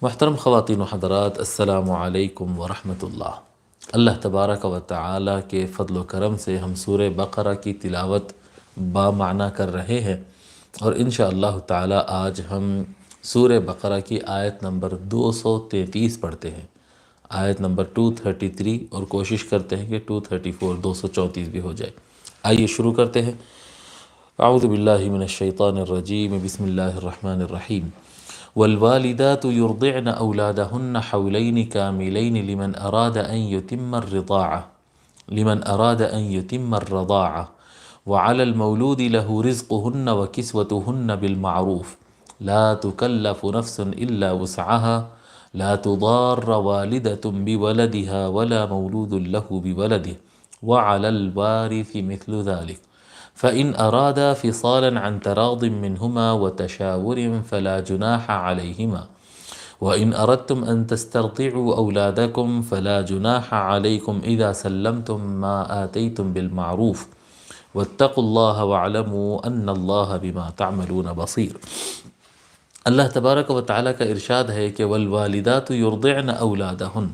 محترم خواتین و حضرات، السلام علیکم ورحمۃ اللہ۔ اللہ تبارک و تعالی کے فضل و کرم سے ہم سورہ بقرہ کی تلاوت بامعنی کر رہے ہیں، اور انشاءاللہ تعالی آج ہم سورہ بقرہ کی آیت نمبر 233 پڑھتے ہیں، آیت نمبر 233، اور کوشش کرتے ہیں کہ 234 234 بھی ہو جائے۔ آئیے شروع کرتے ہیں۔ اعوذ باللہ من الشیطان الرجیم، بسم اللہ الرحمن الرحیم۔ والوالدات يرضعن أولادهن حولين كاملين لمن أراد أن يتم الرضاعة وعلى المولود له رزقهن وكسوتهن بالمعروف لا تكلف نفس إلا وسعها لا تضار والدة بولدها ولا مولود له بولده وعلى الوارث مثل ذلك فإن أرادا فصالا عن تراض منهما وتشاور فلا جناح عليهما وإن أردتم أن تسترضعوا أولادكم فلا جناح عليكم إذا سلمتم ما آتيتم بالمعروف واتقوا الله واعلموا أن الله بما تعملون بصير۔ اللہ تبارک و تعالیٰ کا ارشاد ہے کہ والوالدات یرضعن اولادہن،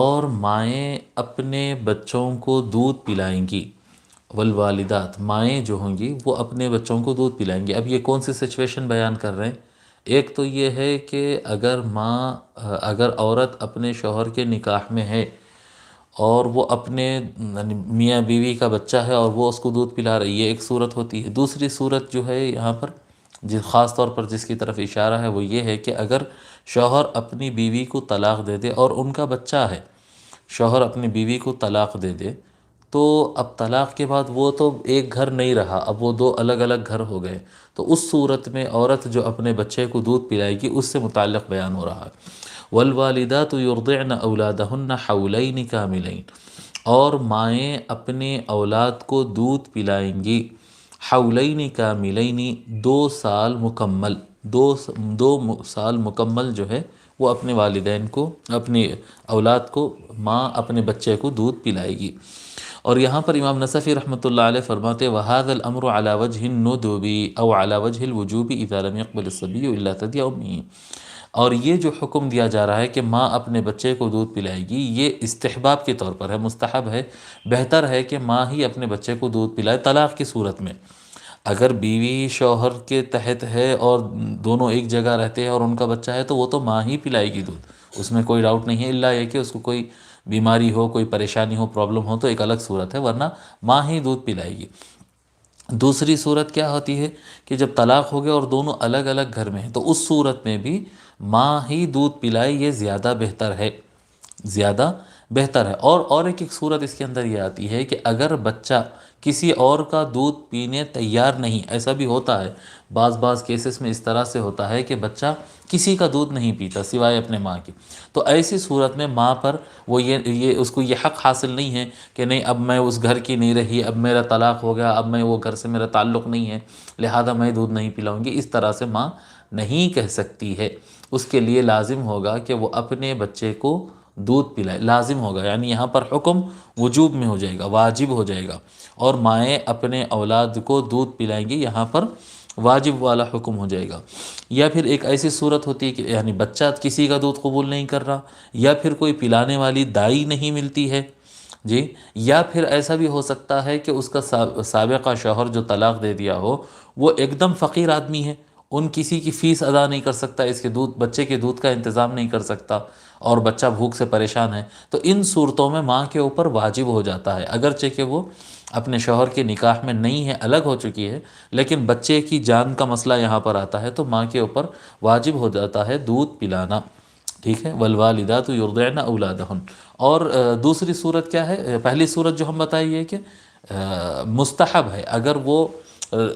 اور مائیں اپنے بچوں کو دودھ پلائیں گی۔ والوالدات، مائیں جو ہوں گی وہ اپنے بچوں کو دودھ پلائیں گی۔ اب یہ کون سی سچویشن بیان کر رہے ہیں؟ ایک تو یہ ہے کہ اگر عورت اپنے شوہر کے نکاح میں ہے اور وہ اپنے میاں بیوی کا بچہ ہے اور وہ اس کو دودھ پلا رہی ہے، یہ ایک صورت ہوتی ہے۔ دوسری صورت جو ہے یہاں پر خاص طور پر جس کی طرف اشارہ ہے وہ یہ ہے کہ اگر شوہر اپنی بیوی کو طلاق دے دے اور ان کا بچہ ہے، شوہر اپنی بیوی کو طلاق دے دے، تو اب طلاق کے بعد وہ تو ایک گھر نہیں رہا، اب وہ دو الگ الگ گھر ہو گئے، تو اس صورت میں عورت جو اپنے بچے کو دودھ پلائے گی اس سے متعلق بیان ہو رہا ہے۔ والوالدات یرضعن اولادہن حولین کاملین، اور مائیں اپنے اولاد کو دودھ پلائیں گی حولین کاملین، 2 سال مکمل، دو سال مکمل جو ہے وہ اپنے والدین کو، اپنی اولاد کو، ماں اپنے بچے کو دودھ پلائے گی۔ اور یہاں پر امام نصفی رحمۃ اللہ علیہ فرماتے وَهَذَا الْأَمْرُ عَلَى وَجْهِ النُّدُبِ أَوْ عَلَى وَجْهِ الْوُجُوبِ إِذَا لَمْ يَقْبَلِ الصَّبِيُّ إِلَّا ثَدْيَ أُمِّهِ، اور یہ جو حکم دیا جا رہا ہے کہ ماں اپنے بچے کو دودھ پلائے گی، یہ استحباب کے طور پر ہے، مستحب ہے، بہتر ہے کہ ماں ہی اپنے بچے کو دودھ پلائے۔ طلاق کی صورت میں اگر بیوی شوہر کے تحت ہے اور دونوں ایک جگہ رہتے ہیں اور ان کا بچہ ہے تو وہ تو ماں ہی پلائے گی دودھ، اس میں کوئی ڈاؤٹ نہیں ہے، الا یہ کہ اس کو کوئی بیماری ہو، کوئی پریشانی ہو، پرابلم ہو تو ایک الگ صورت ہے، ورنہ ماں ہی دودھ پلائے گی۔ دوسری صورت کیا ہوتی ہے کہ جب طلاق ہو گیا اور دونوں الگ الگ گھر میں ہیں، تو اس صورت میں بھی ماں ہی دودھ پلائے، یہ زیادہ بہتر ہے، زیادہ بہتر ہے۔ اور ایک صورت اس کے اندر یہ آتی ہے کہ اگر بچہ کسی اور کا دودھ پینے تیار نہیں، ایسا بھی ہوتا ہے، بعض کیسز میں اس طرح سے ہوتا ہے کہ بچہ کسی کا دودھ نہیں پیتا سوائے اپنے ماں کی، تو ایسی صورت میں ماں پر وہ یہ اس کو یہ حق حاصل نہیں ہے کہ نہیں اب میں اس گھر کی نہیں رہی، اب میرا طلاق ہو گیا، اب میں وہ گھر سے میرا تعلق نہیں ہے لہذا میں دودھ نہیں پلاؤں گی، اس طرح سے ماں نہیں کہہ سکتی ہے۔ اس کے لیے لازم ہوگا کہ وہ اپنے بچے کو دودھ پلائے، لازم ہوگا، یعنی یہاں پر حکم وجوب میں ہو جائے گا، واجب ہو جائے گا، اور مائیں اپنے اولاد کو دودھ پلائیں گی، یہاں پر واجب والا حکم ہو جائے گا۔ یا پھر ایک ایسی صورت ہوتی ہے کہ یعنی بچہ کسی کا دودھ قبول نہیں کر رہا، یا پھر کوئی پلانے والی دائی نہیں ملتی ہے جی، یا پھر ایسا بھی ہو سکتا ہے کہ اس کا سابقہ شوہر جو طلاق دے دیا ہو وہ ایک دم فقیر آدمی ہے، ان کسی کی فیس ادا نہیں کر سکتا، اس کے بچے کے دودھ کا انتظام نہیں کر سکتا، اور بچہ بھوک سے پریشان ہے، تو ان صورتوں میں ماں کے اوپر واجب ہو جاتا ہے، اگرچہ کہ وہ اپنے شوہر کے نکاح میں نہیں ہے، الگ ہو چکی ہے، لیکن بچے کی جان کا مسئلہ یہاں پر آتا ہے تو ماں کے اوپر واجب ہو جاتا ہے دودھ پلانا، ٹھیک ہے۔ والوالدات یرضعن اولادہن۔ اور دوسری صورت کیا ہے؟ پہلی صورت جو ہم بتائیے کہ مستحب ہے، اگر وہ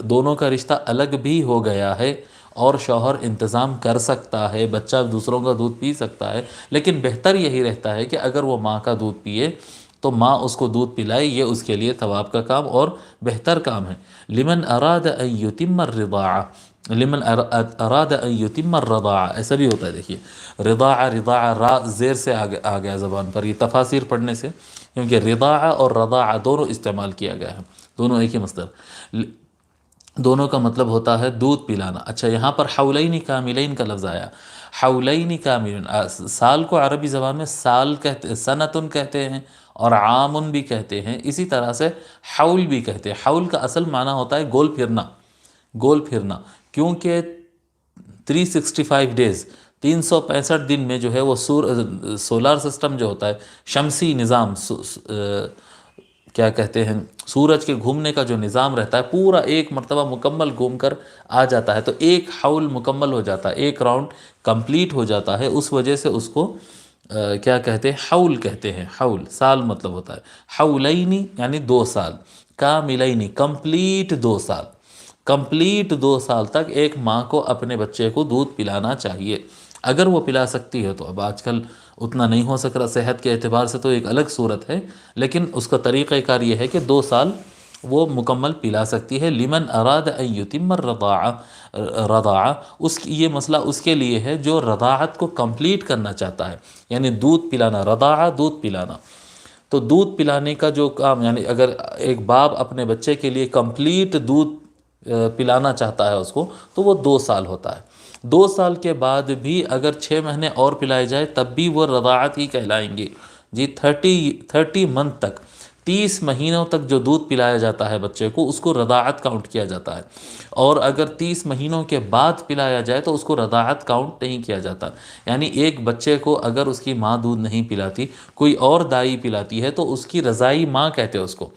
دونوں کا رشتہ الگ بھی ہو گیا ہے اور شوہر انتظام کر سکتا ہے، بچہ دوسروں کا دودھ پی سکتا ہے، لیکن بہتر یہی رہتا ہے کہ اگر وہ ماں کا دودھ پیے تو ماں اس کو دودھ پلائے، یہ اس کے لیے ثواب کا کام اور بہتر کام ہے۔ لمن اراد ان یتم الرضاعہ، لمن اراد ان یتم الرضاعہ، ایسا بھی ہوتا ہے، دیکھیے رضاعہ را زیر سے آ گیا زبان پر، یہ تفاسیر پڑھنے سے، کیونکہ رضاعہ اور رضاعہ دونوں استعمال کیا گیا ہے، دونوں ایک ہی مصدر، دونوں کا مطلب ہوتا ہے دودھ پلانا۔ اچھا، یہاں پر حولین کاملین کا لفظ آیا، حولین کاملین، سال کو عربی زبان میں سال کہتے، سنتن کہتے ہیں اور عامن بھی کہتے ہیں، اسی طرح سے حول بھی کہتے ہیں۔ حول کا اصل معنی ہوتا ہے گول پھرنا، گول پھرنا، کیونکہ 365 ڈیز، 365 دن میں جو ہے وہ سولار سسٹم جو ہوتا ہے، شمسی نظام، کیا کہتے ہیں، سورج کے گھومنے کا جو نظام رہتا ہے، پورا ایک مرتبہ مکمل گھوم کر آ جاتا ہے، تو ایک حول مکمل ہو جاتا ہے، ایک راؤنڈ کمپلیٹ ہو جاتا ہے، اس وجہ سے اس کو کیا کہتے ہیں، حول کہتے ہیں۔ حول سال مطلب ہوتا ہے، حولینی یعنی 2 سال، کاملینی کمپلیٹ 2 سال، کمپلیٹ 2 سال تک ایک ماں کو اپنے بچے کو دودھ پلانا چاہیے، اگر وہ پلا سکتی ہے تو۔ اب آج کل اتنا نہیں ہو سک رہا صحت کے اعتبار سے، تو ایک الگ صورت ہے، لیکن اس کا طریقہ کار یہ ہے کہ 2 سال وہ مکمل پلا سکتی ہے۔ لمن اراد ان یتم الرضاعہ، اس کی یہ مسئلہ اس کے لیے ہے جو رضاعت کو کمپلیٹ کرنا چاہتا ہے، یعنی دودھ پلانا، رضاعہ دودھ پلانا۔ تو دودھ پلانے کا جو کام، یعنی اگر ایک باپ اپنے بچے کے لیے کمپلیٹ دودھ پلانا چاہتا ہے اس کو، تو وہ 2 سال ہوتا ہے۔ 2 سال کے بعد بھی اگر 6 مہینے اور پلائے جائے تب بھی وہ رضاعت ہی کہلائیں گے جی۔ 30 منتھ تک، 30 مہینوں تک جو دودھ پلایا جاتا ہے بچے کو، اس کو رضاعت کاؤنٹ کیا جاتا ہے، اور اگر 30 مہینوں کے بعد پلایا جائے تو اس کو رضاعت کاؤنٹ نہیں کیا جاتا۔ یعنی ایک بچے کو اگر اس کی ماں دودھ نہیں پلاتی، کوئی اور دائی پلاتی ہے، تو اس کی رضائی ماں کہتے ہیں اس کو،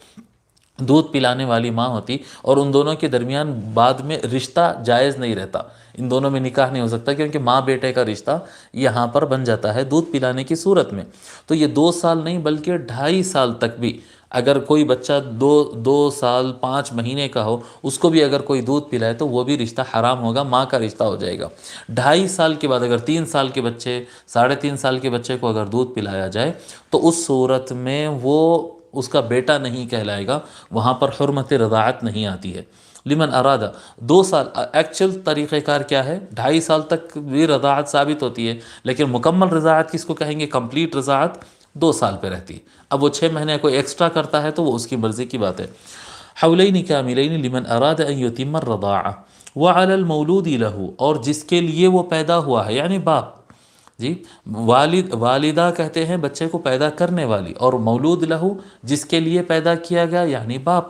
دودھ پلانے والی ماں ہوتی، اور ان دونوں کے درمیان بعد میں رشتہ جائز نہیں رہتا، ان دونوں میں نکاح نہیں ہو سکتا، کیونکہ ماں بیٹے کا رشتہ یہاں پر بن جاتا ہے دودھ پلانے کی صورت میں۔ تو یہ 2 سال نہیں بلکہ 2.5 سال تک بھی اگر کوئی بچہ 2 سال 5 مہینے کا ہو، اس کو بھی اگر کوئی دودھ پلائے تو وہ بھی رشتہ حرام ہوگا، ماں کا رشتہ ہو جائے گا۔ 2.5 سال کے بعد اگر 3 سال کے بچے، 3.5 سال کے بچے کو اگر دودھ پلایا جائے تو اس صورت میں وہ اس کا بیٹا نہیں کہلائے گا، وہاں پر حرمت رضاعت نہیں آتی ہے۔ لمن ارادہ 2 سال، ایکچول طریقہ کار کیا ہے، 2.5 سال تک بھی رضاعت ثابت ہوتی ہے، لیکن مکمل رضاعت کس کو کہیں گے، کمپلیٹ رضاعت 2 سال پہ رہتی ہے۔ اب وہ 6 مہینے کوئی ایکسٹرا کرتا ہے تو وہ اس کی مرضی کی بات ہے۔ حولین کاملین لمن اراد ان یتم الرضاعہ وعلی المولود لہ، اور جس کے لیے وہ پیدا ہوا ہے، یعنی باپ جی، والدہ کہتے ہیں بچے کو پیدا کرنے والی، اور مولود لہو جس کے لیے پیدا کیا گیا یعنی باپ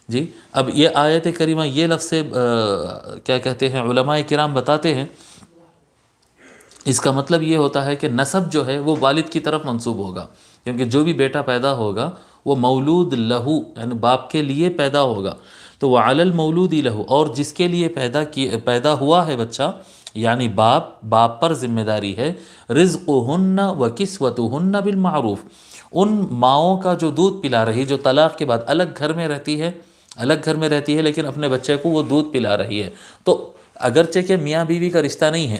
جی۔ اب یہ آیت کریمہ، یہ لفظ کیا کہتے ہیں، علماء کرام بتاتے ہیں اس کا مطلب یہ ہوتا ہے کہ نسب جو ہے وہ والد کی طرف منسوب ہوگا، کیونکہ جو بھی بیٹا پیدا ہوگا وہ مولود لہو یعنی باپ کے لیے پیدا ہوگا۔ تو وعلی المولود لہو، اور جس کے لیے پیدا ہوا ہے بچہ یعنی باپ پر ذمہ داری ہے، رزقہن و کسوتہن بالمعروف، ان ماؤں کا جو دودھ پلا رہی، جو طلاق کے بعد الگ گھر میں رہتی ہے لیکن اپنے بچے کو وہ دودھ پلا رہی ہے، تو اگرچہ کہ میاں بیوی کا رشتہ نہیں ہے،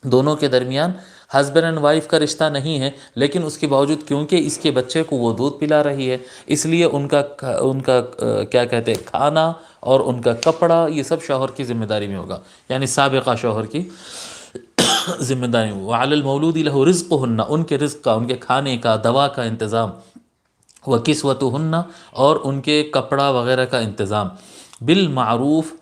دونوں کے درمیان ہسبینڈ اینڈ وائف کا رشتہ نہیں ہے، لیکن اس کے باوجود کیونکہ اس کے بچے کو وہ دودھ پلا رہی ہے، اس لیے ان کا کیا کہتے ہیں، کھانا اور ان کا کپڑا، یہ سب شوہر کی ذمہ داری میں ہوگا، یعنی سابقہ شوہر کی ذمہ داری میں۔ وعلی المولود لہ رزقہن، ان کے رزق کا، ان کے کھانے کا، دوا کا انتظام، وکسوتہن، اور ان کے کپڑا وغیرہ کا انتظام، بالمعروف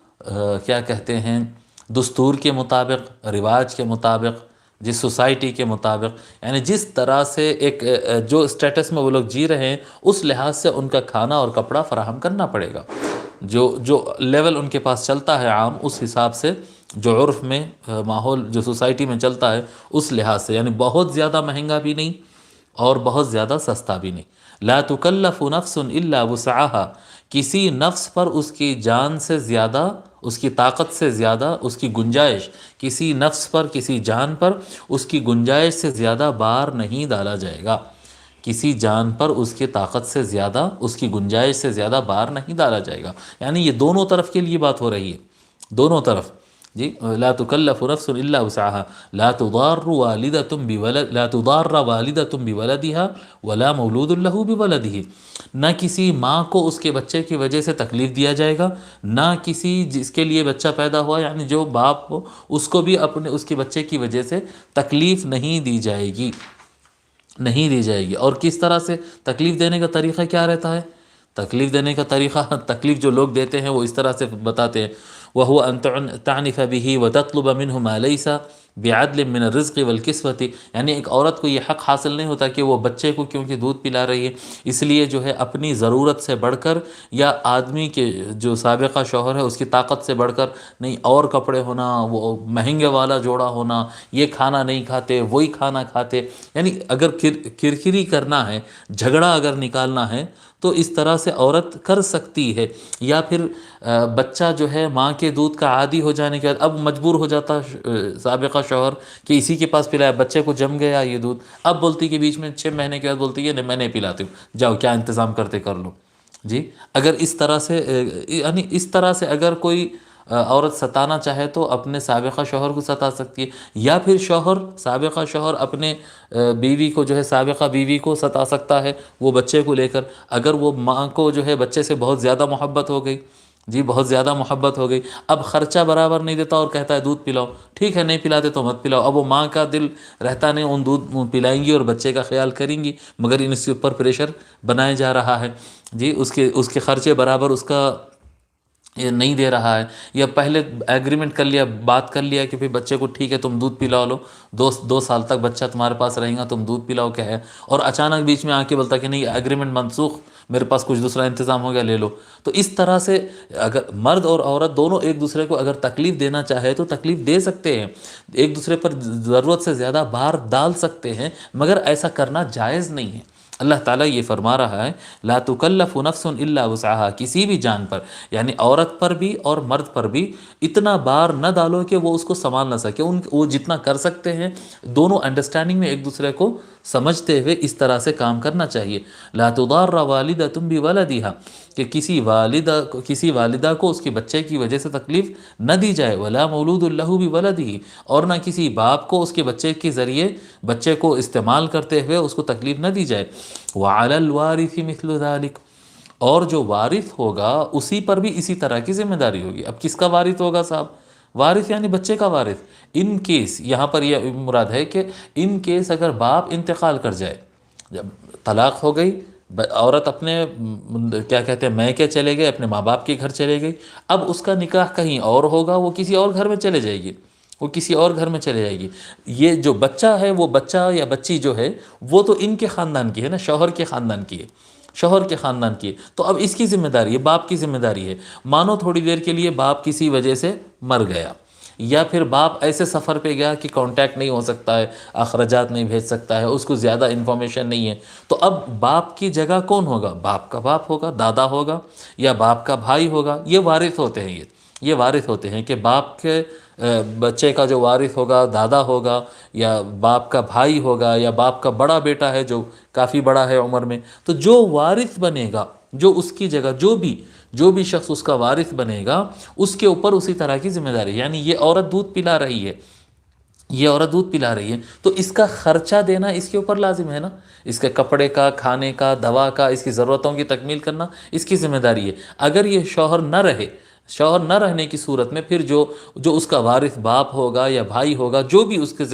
کیا کہتے ہیں، دستور کے مطابق، رواج کے مطابق، جس سوسائٹی کے مطابق، یعنی جس طرح سے ایک جو اسٹیٹس میں وہ لوگ جی رہے ہیں اس لحاظ سے ان کا کھانا اور کپڑا فراہم کرنا پڑے گا، جو لیول ان کے پاس چلتا ہے عام، اس حساب سے، جو عرف میں ماحول جو سوسائٹی میں چلتا ہے اس لحاظ سے، یعنی بہت زیادہ مہنگا بھی نہیں اور بہت زیادہ سستا بھی نہیں۔ لا تکلف نفس الا وسعها، کسی نفس پر اس کی جان سے زیادہ، اس کی طاقت سے زیادہ اس کی گنجائش، کسی نفس پر، کسی جان پر اس کی گنجائش سے زیادہ بار نہیں ڈالا جائے گا، کسی جان پر اس کی طاقت سے زیادہ، اس کی گنجائش سے زیادہ بار نہیں ڈالا جائے گا، یعنی یہ دونوں طرف کے لیے بات ہو رہی ہے، دونوں طرف جی۔ لا تکلف نفس الا وسعها لا تضار والدۃ بولدها ولا مولود له بولده، نہ کسی ماں کو اس کے بچے کی وجہ سے تکلیف دیا جائے گا، نہ کسی جس کے لیے بچہ پیدا ہوا یعنی جو باپ ہو اس کو بھی اس کے بچے کی وجہ سے تکلیف نہیں دی جائے گی، نہیں دی جائے گی۔ اور کس طرح سے تکلیف دینے کا طریقہ کیا رہتا ہے، تکلیف دینے کا طریقہ، تکلیف جو لوگ دیتے ہیں وہ اس طرح سے بتاتے ہیں، وَهُوَ أَن تَعْنِفَ بِهِ وَتَطْلُبَ مِنْهُ مَا لَيْسَ، بعدل من الرزق والکسوۃ، یعنی ایک عورت کو یہ حق حاصل نہیں ہوتا کہ وہ بچے کو کیونکہ دودھ پلا رہی ہے اس لیے جو ہے اپنی ضرورت سے بڑھ کر، یا آدمی کے جو سابقہ شوہر ہے اس کی طاقت سے بڑھ کر نہیں، اور کپڑے ہونا، وہ مہنگے والا جوڑا ہونا، یہ کھانا نہیں کھاتے وہی کھانا کھاتے، یعنی اگر کرکری کرنا ہے، جھگڑا اگر نکالنا ہے تو اس طرح سے عورت کر سکتی ہے۔ یا پھر بچہ جو ہے ماں کے دودھ کا عادی ہو جانے کے بعد اب مجبور ہو جاتا سابقہ شوہر کہ اسی کے پاس پلایا، بچے کو جم گیا یہ دودھ، اب بولتی کہ بیچ میں 6 مہینے کے بعد بولتی ہے نہیں میں نہیں پلاتی ہوں، جاؤ کیا انتظام کرتے کر لو جی۔ اگر اس طرح سے یعنی اس طرح سے اگر کوئی عورت ستانا چاہے تو اپنے سابقہ شوہر کو ستا سکتی ہے، یا پھر سابقہ شوہر اپنے بیوی کو جو ہے سابقہ بیوی کو ستا سکتا ہے وہ بچے کو لے کر، اگر وہ ماں کو جو ہے بچے سے بہت زیادہ محبت ہو گئی جی، بہت زیادہ محبت ہو گئی، اب خرچہ برابر نہیں دیتا اور کہتا ہے دودھ پلاؤ، ٹھیک ہے نہیں پلاتے تو مت پلاؤ، اب وہ ماں کا دل رہتا نہیں، ان دودھ پلائیں گی اور بچے کا خیال کریں گی، مگر ان اس کے اوپر پریشر بنایا جا رہا ہے جی، اس کے خرچے برابر اس کا یہ نہیں دے رہا ہے، یا پہلے ایگریمنٹ کر لیا، بات کر لیا کہ بچے کو ٹھیک ہے تم دودھ پلا لو، 2 سال تک بچہ تمہارے پاس رہے گا، تم دودھ پلاؤ کیا ہے، اور اچانک بیچ میں آ کے بولتا کہ نہیں ایگریمنٹ منسوخ، میرے پاس کچھ دوسرا انتظام ہو گیا لے لو۔ تو اس طرح سے اگر مرد اور عورت دونوں ایک دوسرے کو اگر تکلیف دینا چاہے تو تکلیف دے سکتے ہیں، ایک دوسرے پر ضرورت سے زیادہ بار ڈال سکتے ہیں، مگر ایسا کرنا جائز نہیں ہے۔ اللہ تعالیٰ یہ فرما رہا ہے لا تکلف نفس الا وسعها، کسی بھی جان پر یعنی عورت پر بھی اور مرد پر بھی اتنا بار نہ ڈالو کہ وہ اس کو سنبھال نہ سکے، وہ جتنا کر سکتے ہیں دونوں انڈرسٹینڈنگ میں ایک دوسرے کو سمجھتے ہوئے اس طرح سے کام کرنا چاہیے۔ لا تضار والدۃ بولدها، کہ کسی والدہ کو اس کے بچے کی وجہ سے تکلیف نہ دی جائے، ولا مولود له بولده، اور نہ کسی باپ کو اس کے بچے کے ذریعے بچے کو استعمال کرتے ہوئے اس کو تکلیف نہ دی جائے۔ وعلی الوارث مثل ذلك، اور جو وارث ہوگا اسی پر بھی اسی طرح کی ذمہ داری ہوگی۔ اب کس کا وارث ہوگا صاحب؟ وارث یعنی بچے کا وارث، ان کیس یہاں پر یہ مراد ہے کہ ان کیس اگر باپ انتقال کر جائے، جب طلاق ہو گئی، عورت اپنے کیا کہتے ہیں میکے چلے گئے، اپنے ماں باپ کے گھر چلے گئی، اب اس کا نکاح کہیں اور ہوگا، وہ کسی اور گھر میں چلے جائے گی، وہ کسی اور گھر میں چلے جائے گی۔ یہ جو بچہ ہے، وہ بچہ یا بچی جو ہے وہ تو ان کے خاندان کی ہے نا، شوہر کے خاندان کی ہے، شوہر کے خاندان کی ہے، تو اب اس کی ذمہ داری ہے، باپ کی ذمہ داری ہے۔ مانو تھوڑی دیر کے لیے باپ کسی وجہ سے مر گیا، یا پھر باپ ایسے سفر پہ گیا کہ کانٹیکٹ نہیں ہو سکتا ہے، اخراجات نہیں بھیج سکتا ہے، اس کو زیادہ انفارمیشن نہیں ہے، تو اب باپ کی جگہ کون ہوگا؟ باپ کا باپ ہوگا، دادا ہوگا، یا باپ کا بھائی ہوگا، یہ وارث ہوتے ہیں، یہ وارث ہوتے ہیں کہ باپ کے بچے کا جو وارث ہوگا دادا ہوگا، یا باپ کا بھائی ہوگا، یا باپ کا بڑا بیٹا ہے جو کافی بڑا ہے عمر میں، تو جو وارث بنے گا، جو اس کی جگہ جو بھی شخص اس کا وارث بنے گا اس کے اوپر اسی طرح کی ذمہ داری، یعنی یہ عورت دودھ پلا رہی ہے، یہ عورت دودھ پلا رہی ہے تو اس کا خرچہ دینا اس کے اوپر لازم ہے نا، اس کے کپڑے کا، کھانے کا، دوا کا، اس کی ضرورتوں کی تکمیل کرنا اس کی ذمہ داری ہے۔ اگر یہ شوہر نہ رہنے کی صورت میں پھر جو اس کا وارث باپ ہوگا یا بھائی ہوگا، جو بھی اس کے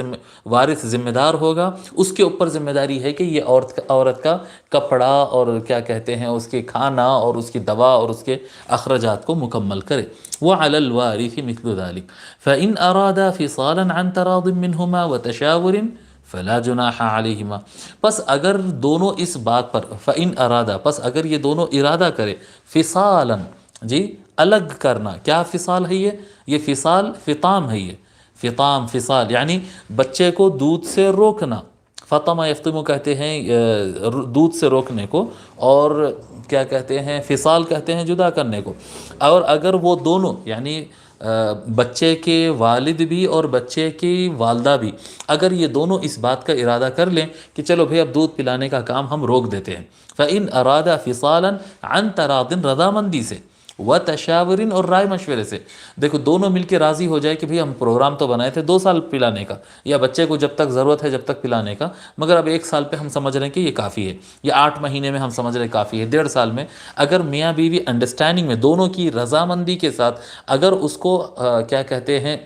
وارث ذمہ دار ہوگا، اس کے اوپر ذمہ داری ہے کہ یہ عورت کا کپڑا اور کیا کہتے ہیں اس کے کھانا اور اس کی دوا اور اس کے اخراجات کو مکمل کرے۔ وعلی الوارث مثل ذلك فإن أرادا فصالا عن تراض منهما وتشاور فلا جناح علیہما، پس اگر دونوں اس بات پر فإن أرادا، پس اگر یہ دونوں ارادہ کرے، فصالا جی الگ کرنا، کیا فصال ہے یہ فصال فطام ہے، یہ فصال یعنی بچے کو دودھ سے روکنا، فطمہ یفتمو کہتے ہیں دودھ سے روکنے کو، اور کیا کہتے ہیں فصال کہتے ہیں جدا کرنے کو۔ اور اگر وہ دونوں یعنی بچے کے والد بھی اور بچے کی والدہ بھی، اگر یہ دونوں اس بات کا ارادہ کر لیں کہ چلو بھئی اب دودھ پلانے کا کام ہم روک دیتے ہیں، فَإِنْ أَرَادَ فِصَالًا عَنْ تَرَاضٍ، رضامندی سے، وَتَشَاوُرٍ، اور رائے مشورے سے، دیکھو دونوں مل کے راضی ہو جائے کہ بھئی ہم پروگرام تو بنائے تھے 2 سال پلانے کا، یا بچے کو جب تک ضرورت ہے جب تک پلانے کا، مگر اب 1 سال پہ ہم سمجھ رہے ہیں کہ یہ کافی ہے، یا 8 مہینے میں ہم سمجھ رہے ہیں کافی ہے، 1.5 سال میں، اگر میاں بیوی انڈرسٹینڈنگ میں دونوں کی رضامندی کے ساتھ اگر اس کو کیا کہتے ہیں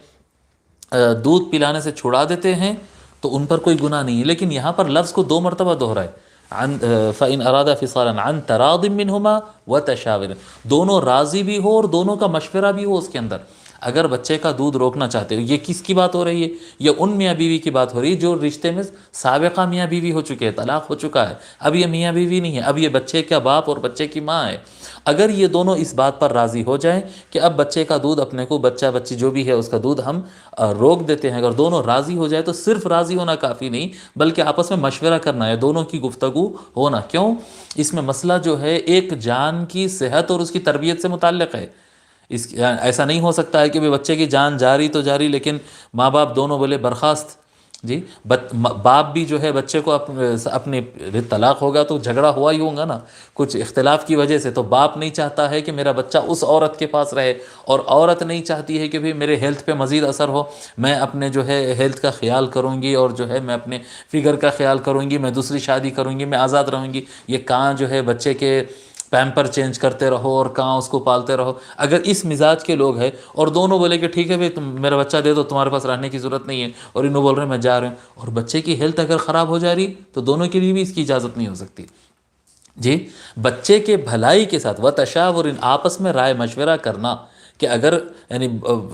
دودھ پلانے سے چھڑا دیتے ہیں تو ان پر کوئی گناہ نہیں ہے۔ لیکن یہاں پر لفظ کو 2 مرتبہ دہرائے، فَإِنْ أَرَادَ فِصَالًا عَنْ تَرَاضٍ مِّنْهُمَا وَتَشَاوُرٍ، دونوں راضی بھی ہو اور دونوں کا مشورہ بھی ہو اس کے اندر۔ اگر بچے کا دودھ روکنا چاہتے ہو، یہ کس کی بات ہو رہی ہے؟ یہ ان میاں بیوی کی بات ہو رہی ہے جو رشتے میں سابقہ میاں بیوی ہو چکے ہیں، طلاق ہو چکا ہے، اب یہ میاں بیوی نہیں ہے، اب یہ بچے کا باپ اور بچے کی ماں ہے۔ اگر یہ دونوں اس بات پر راضی ہو جائیں کہ اب بچے کا دودھ اپنے کو، بچہ بچی جو بھی ہے اس کا دودھ ہم روک دیتے ہیں، اگر دونوں راضی ہو جائے تو صرف راضی ہونا کافی نہیں بلکہ آپس میں مشورہ کرنا ہے، دونوں کی گفتگو ہونا۔ کیوں؟ اس میں مسئلہ جو ہے ایک جان کی صحت اور اس کی تربیت سے متعلق ہے۔ ایسا نہیں ہو سکتا ہے کہ بچے کی جان جاری تو جاری لیکن ماں باپ دونوں بولے برخاست۔ جی، باپ بھی جو ہے بچے کو اپنے طلاق ہوگا تو جھگڑا ہوا ہی ہوگا نا، کچھ اختلاف کی وجہ سے، تو باپ نہیں چاہتا ہے کہ میرا بچہ اس عورت کے پاس رہے، اور عورت نہیں چاہتی ہے کہ بھی میرے ہیلتھ پہ مزید اثر ہو، میں اپنے جو ہے ہیلتھ کا خیال کروں گی اور جو ہے میں اپنے فگر کا خیال کروں گی، میں دوسری شادی کروں گی، میں آزاد رہوں گی۔ یہ کہاں جو ہے بچے کے پیمپر چینج کرتے رہو اور کہاں اس کو پالتے رہو۔ اگر اس مزاج کے لوگ ہیں اور دونوں بولے کہ ٹھیک ہے بھائی تم میرا بچہ دے دو، تمہارے پاس رہنے کی ضرورت نہیں ہے، اور انہوں بول رہے ہیں میں جا رہے ہوں، اور بچے کی ہیلتھ اگر خراب ہو جا رہی تو دونوں کے لیے بھی اس کی اجازت نہیں ہو سکتی۔ جی، بچے کے بھلائی کے ساتھ وتشاور، آپس میں رائے مشورہ کرنا، کہ اگر یعنی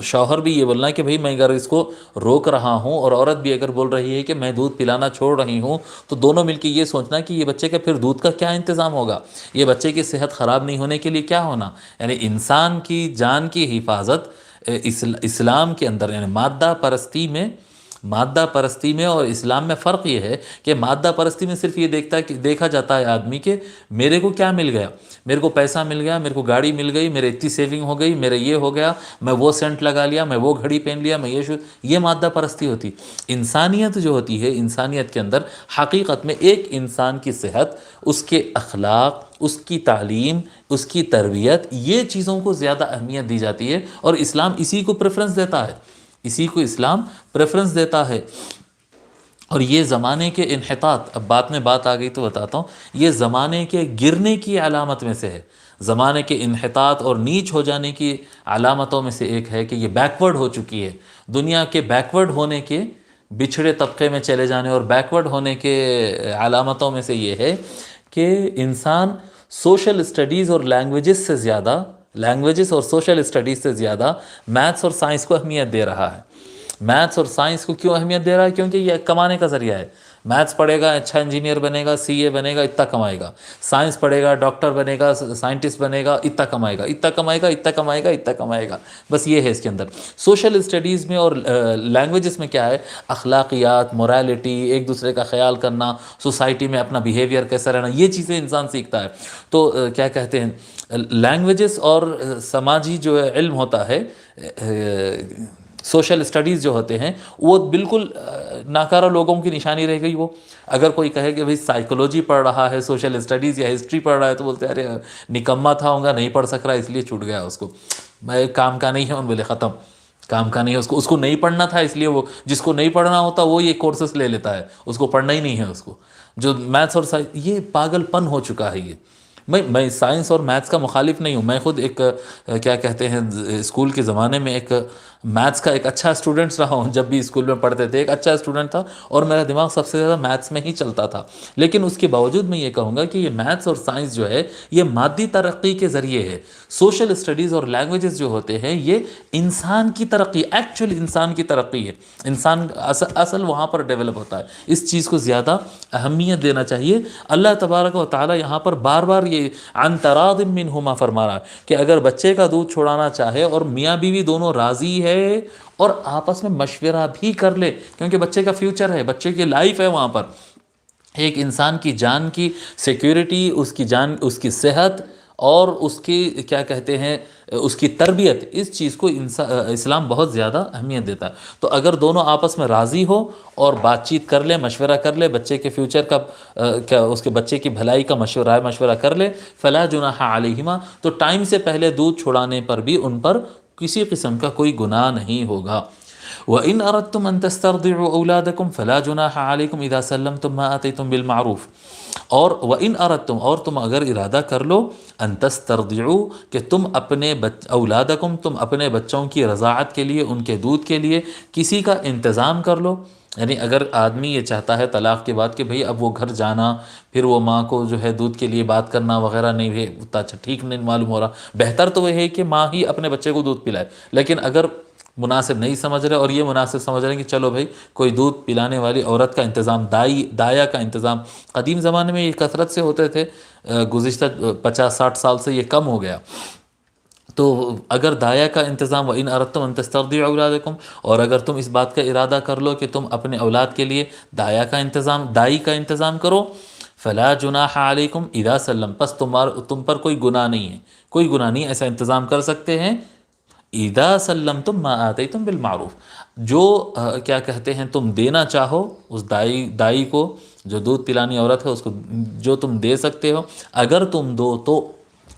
شوہر بھی یہ بولنا ہے کہ بھئی میں اگر اس کو روک رہا ہوں اور عورت بھی اگر بول رہی ہے کہ میں دودھ پلانا چھوڑ رہی ہوں، تو دونوں مل کے یہ سوچنا کہ یہ بچے کا پھر دودھ کا کیا انتظام ہوگا، یہ بچے کی صحت خراب نہیں ہونے کے لیے کیا ہونا۔ یعنی انسان کی جان کی حفاظت اسلام کے اندر، یعنی مادہ پرستی میں اور اسلام میں فرق یہ ہے کہ مادہ پرستی میں صرف یہ دیکھا جاتا ہے آدمی کہ میرے کو کیا مل گیا، میرے کو پیسہ مل گیا، میرے کو گاڑی مل گئی، میرے اتنی سیونگ ہو گئی، میرے یہ ہو گیا، میں وہ سینٹ لگا لیا، میں وہ گھڑی پہن لیا، میں یہ مادہ پرستی ہوتی۔ انسانیت جو ہوتی ہے، انسانیت کے اندر حقیقت میں ایک انسان کی صحت، اس کے اخلاق، اس کی تعلیم، اس کی تربیت، یہ چیزوں کو زیادہ اہمیت دی جاتی ہے، اور اسلام اسی کو پریفرنس دیتا ہے، اسی کو اسلام پریفرنس دیتا ہے۔ اور یہ زمانے کے انحطاط، اب بات میں بات آ گئی تو بتاتا ہوں، یہ زمانے کے گرنے کی علامت میں سے ہے، زمانے کے انحطاط اور نیچ ہو جانے کی علامتوں میں سے ایک ہے کہ یہ بیکورڈ ہو چکی ہے۔ دنیا کے بیکورڈ ہونے کے، بچھڑے طبقے میں چلے جانے اور بیکورڈ ہونے کے علامتوں میں سے یہ ہے کہ انسان سوشل اسٹڈیز اور لینگویجز اور سوشل اسٹڈیز سے زیادہ میتھس اور سائنس کو اہمیت دے رہا ہے۔ میتھس اور سائنس کو کیوں اہمیت دے رہا ہے؟ کیونکہ یہ کمانے کا ذریعہ ہے۔ میتھس پڑھے گا اچھا انجینئر بنے گا، سی اے بنے گا، اتنا کمائے گا۔ سائنس پڑھے گا ڈاکٹر بنے گا، سائنٹسٹ بنے گا، اتنا کمائے گا، اتنا کمائے گا، اتنا کمائے گا، اتنا کمائے گا، بس یہ ہے اس کے اندر۔ سوشل اسٹڈیز میں اور لینگویجز میں کیا ہے؟ اخلاقیات، موریلٹی، ایک دوسرے کا خیال کرنا، سوسائٹی میں اپنا بیہیویئر کیسا رہنا، یہ چیزیں انسان سیکھتا ہے۔ تو کیا کہتے ہیں، لینگویجز اور سماجی جو علم ہوتا ہے، سوشل اسٹڈیز جو ہوتے ہیں، وہ بالکل ناکارہ لوگوں کی نشانی رہ گئی۔ وہ اگر کوئی کہے کہ بھئی سائیکولوجی پڑھ رہا ہے، سوشل اسٹڈیز یا ہسٹری پڑھ رہا ہے، تو بولتے ہیں ارے نکما تھا ہوں گا، نہیں پڑھ سک رہا اس لیے چھوٹ گیا اس کو، میں کام کا نہیں ہے، ان بولے ختم، کام کا نہیں ہے اس کو نہیں پڑھنا تھا، اس لیے وہ جس کو نہیں پڑھنا ہوتا وہ یہ کورسز لے لیتا ہے، اس کو پڑھنا ہی نہیں ہے اس کو، جو میتھس اور سائنس، یہ پاگل پن ہو چکا ہے۔ یہ میں سائنس اور میتھس کا مخالف نہیں ہوں، میں خود ایک کیا کہتے ہیں اسکول کے زمانے میں ایک میتھس کا ایک اچھا اسٹوڈنٹ رہا ہوں، جب بھی اسکول میں پڑھتے تھے ایک اچھا اسٹوڈنٹ تھا اور میرا دماغ سب سے زیادہ میتھس میں ہی چلتا تھا، لیکن اس کے باوجود میں یہ کہوں گا کہ یہ میتھس اور سائنس جو ہے یہ مادی ترقی کے ذریعے ہے۔ سوشل اسٹڈیز اور لینگویجز جو ہوتے ہیں یہ انسان کی ترقی، ایکچولی انسان کی ترقی ہے، انسان اصل وہاں پر ڈیولپ ہوتا ہے۔ اس چیز کو زیادہ اہمیت دینا چاہیے۔ اللہ تبارک و تعالی یہاں پر بار بار یہ عن تراض منہما فرما رہا ہے کہ اگر بچے کا دودھ چھڑانا چاہے اور میاں بیوی دونوں راضی ہے اور آپس میں مشورہ بھی کر لے، کیونکہ بچے کا فیوچر ہے، بچے کی لائف ہے، وہاں پر ایک انسان کی جان کی سیکیورٹی، اس کی جان، اس کی صحت اور اس کی کیا کہتے ہیں اس کی تربیت، اس چیز کو اسلام بہت زیادہ اہمیت دیتا ہے۔ تو اگر دونوں آپس میں راضی ہو اور بات چیت کر لے، مشورہ کر لے، بچے کے فیوچر کا کیا اس کے بچے کی بھلائی کا مشورہ کر لے، فلا جناح علیہما، تو ٹائم سے پہلے دودھ چھڑانے پر بھی ان پر کسی قسم کا کوئی گناہ نہیں ہوگا۔ وَإِنْ أَرَدْتُمْ أَن تَسْتَرْضِعُوا أَوْلَادَكُمْ فَلَا جُنَاحَ عَلَيْكُمْ إِذَا سَلَّمْتُمْ مَا آتَيْتُمْ بِالْمَعْرُوفِ، اور وَإِنْ أَرَدْتُمْ، اور تم اگر ارادہ کر لو، أَن تَسْتَرْضِعُوا، کہ تم اپنے اولادکم، تم اپنے بچوں کی رضاعت کے لیے، ان کے دودھ کے لیے کسی کا انتظام کر لو، یعنی اگر آدمی یہ چاہتا ہے طلاق کے بعد کہ بھئی اب وہ گھر جانا، پھر وہ ماں کو جو ہے دودھ کے لیے بات کرنا وغیرہ نہیں ہے اتنا اچھا ٹھیک نہیں معلوم ہو رہا، بہتر تو وہ ہے کہ ماں ہی اپنے بچے کو دودھ پلائے۔ لیکن اگر مناسب نہیں سمجھ رہے اور یہ مناسب سمجھ رہے ہیں کہ چلو بھائی کوئی دودھ پلانے والی عورت کا انتظام، دایا کا انتظام، قدیم زمانے میں یہ کثرت سے ہوتے تھے، گزشتہ 50-60 سال سے یہ کم ہو گیا۔ تو اگر دایا کا انتظام، وَإِنْ أَرَدْتُمْ أَن تَسْتَرْضِعُوا أَوْلَادَكُمْ، اور اگر تم اس بات کا ارادہ کر لو کہ تم اپنے اولاد کے لیے دائی کا انتظام کرو، فَلَا جُنَاحَ عَلَيْكُمْ إِذَا سَلَّمْ، پس تم پر کوئی گناہ نہیں ہے، کوئی گناہ نہیں، ایسا انتظام کر سکتے ہیں۔ اِذَا سَلَّمْتُمْ مَا آتَيْتُمْ بِالْمَعْرُوفِ، جو کیا کہتے ہیں تم دینا چاہو اس دائی کو، جو دودھ پلانی عورت ہے اس کو جو تم دے سکتے ہو، اگر تم دو تو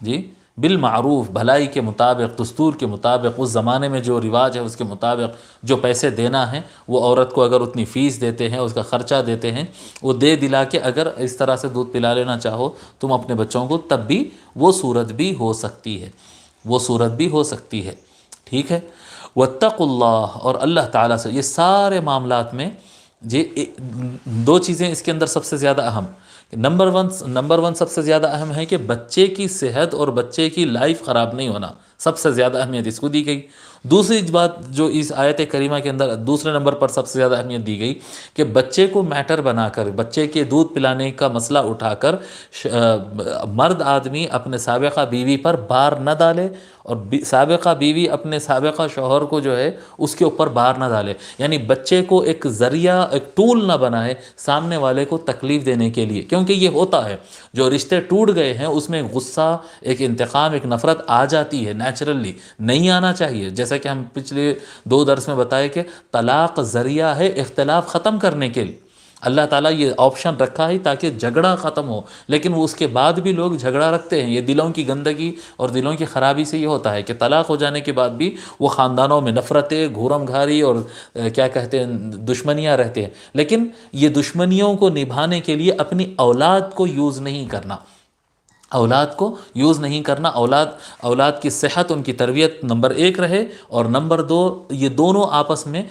جی بالمعروف، بھلائی کے مطابق، دستور کے مطابق، اس زمانے میں جو رواج ہے اس کے مطابق جو پیسے دینا ہے، وہ عورت کو اگر اتنی فیس دیتے ہیں، اس کا خرچہ دیتے ہیں، وہ دے دلا کے اگر اس طرح سے دودھ پلا لینا چاہو تم اپنے بچوں کو، تب بھی وہ صورت بھی ہو سکتی ہے، وہ صورت بھی ہو سکتی ہے، ٹھیک ہے۔ واتقوا اللہ، اور اللہ تعالیٰ سے یہ سارے معاملات میں جی دو چیزیں اس کے اندر سب سے زیادہ اہم، نمبر ون سب سے زیادہ اہم ہے کہ بچے کی صحت اور بچے کی لائف خراب نہیں ہونا، سب سے زیادہ اہمیت اس کو دی گئی۔ دوسری بات جو اس آیت کریمہ کے اندر دوسرے نمبر پر سب سے زیادہ اہمیت دی گئی کہ بچے کو میٹر بنا کر، بچے کے دودھ پلانے کا مسئلہ اٹھا کر مرد آدمی اپنے سابقہ بیوی پر بار نہ ڈالے، اور سابقہ بیوی اپنے سابقہ شوہر کو جو ہے اس کے اوپر بار نہ ڈالے، یعنی بچے کو ایک ذریعہ، ایک ٹول نہ بنائے سامنے والے کو تکلیف دینے کے لیے، کیونکہ یہ ہوتا ہے جو رشتے ٹوٹ گئے ہیں اس میں غصہ، ایک انتقام، ایک نفرت آ جاتی ہے نیچرلی، نہیں آنا چاہیے، جیسا کہ ہم پچھلے 2 درس میں بتائے کہ طلاق ذریعہ ہے اختلاف ختم کرنے کے لیے، اللہ تعالیٰ یہ آپشن رکھا ہے تاکہ جھگڑا ختم ہو، لیکن وہ اس کے بعد بھی لوگ جھگڑا رکھتے ہیں، یہ دلوں کی گندگی اور دلوں کی خرابی سے یہ ہوتا ہے کہ طلاق ہو جانے کے بعد بھی وہ خاندانوں میں نفرتیں، گھورم گھاری اور کیا کہتے ہیں دشمنیاں رہتے ہیں، لیکن یہ دشمنیوں کو نبھانے کے لیے اپنی اولاد کو یوز نہیں کرنا، اولاد کی صحت، ان کی تربیت نمبر 1 رہے، اور نمبر 2 یہ دونوں آپس میں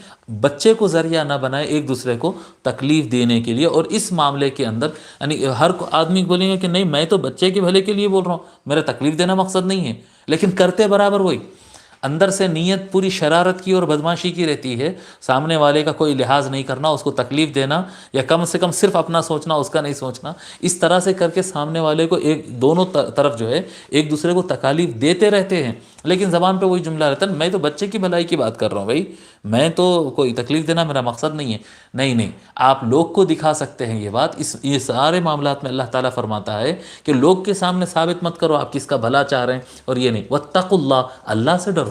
بچے کو ذریعہ نہ بنائے ایک دوسرے کو تکلیف دینے کے لیے۔ اور اس معاملے کے اندر یعنی ہر آدمی بولیں گے کہ نہیں میں تو بچے کے بھلے کے لیے بول رہا ہوں، میرا تکلیف دینا مقصد نہیں ہے، لیکن کرتے برابر وہی، اندر سے نیت پوری شرارت کی اور بدماشی کی رہتی ہے، سامنے والے کا کوئی لحاظ نہیں کرنا، اس کو تکلیف دینا، یا کم سے کم صرف اپنا سوچنا، اس کا نہیں سوچنا، اس طرح سے کر کے سامنے والے کو دونوں طرف جو ہے ایک دوسرے کو تکالیف دیتے رہتے ہیں، لیکن زبان پہ وہی جملہ رہتا ہے میں تو بچے کی بھلائی کی بات کر رہا ہوں، بھائی میں تو کوئی تکلیف دینا میرا مقصد نہیں ہے، نہیں آپ لوگ کو دکھا سکتے ہیں یہ بات، یہ سارے معاملات میں اللہ تعالیٰ فرماتا ہے کہ لوگ کے سامنے ثابت مت کرو آپ کس کا بھلا چاہ رہے ہیں، اور یہ نہیں، واتقوا اللہ، اللہ سے ڈرو،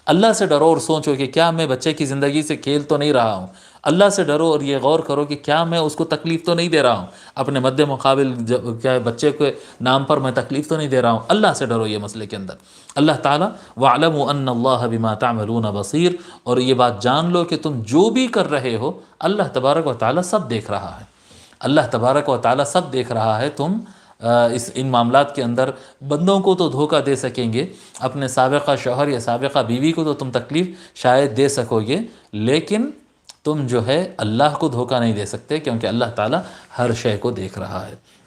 اللہ سے ڈرو اور سوچو کہ کیا میں بچے کی زندگی سے کھیل تو نہیں رہا ہوں، اللہ سے ڈرو اور یہ غور کرو کہ کیا میں اس کو تکلیف تو نہیں دے رہا ہوں، اپنے مد مقابل کیا بچے کے نام پر میں تکلیف تو نہیں دے رہا ہوں، اللہ سے ڈرو یہ مسئلے کے اندر۔ اللہ تعالیٰ وَاعْلَمُوا أَنَّ اللَّهَ بِمَا تَعْمَلُونَ بَصِيرٌ، اور یہ بات جان لو کہ تم جو بھی کر رہے ہو اللہ تبارک و تعالیٰ سب دیکھ رہا ہے، اللہ تبارک و تعالیٰ سب دیکھ رہا ہے۔ تم ان معاملات کے اندر بندوں کو تو دھوکہ دے سکیں گے، اپنے سابقہ شوہر یا سابقہ بیوی کو تو تم تکلیف شاید دے سکو گے، لیکن تم جو ہے اللہ کو دھوکہ نہیں دے سکتے، کیونکہ اللہ تعالیٰ ہر شے کو دیکھ رہا ہے۔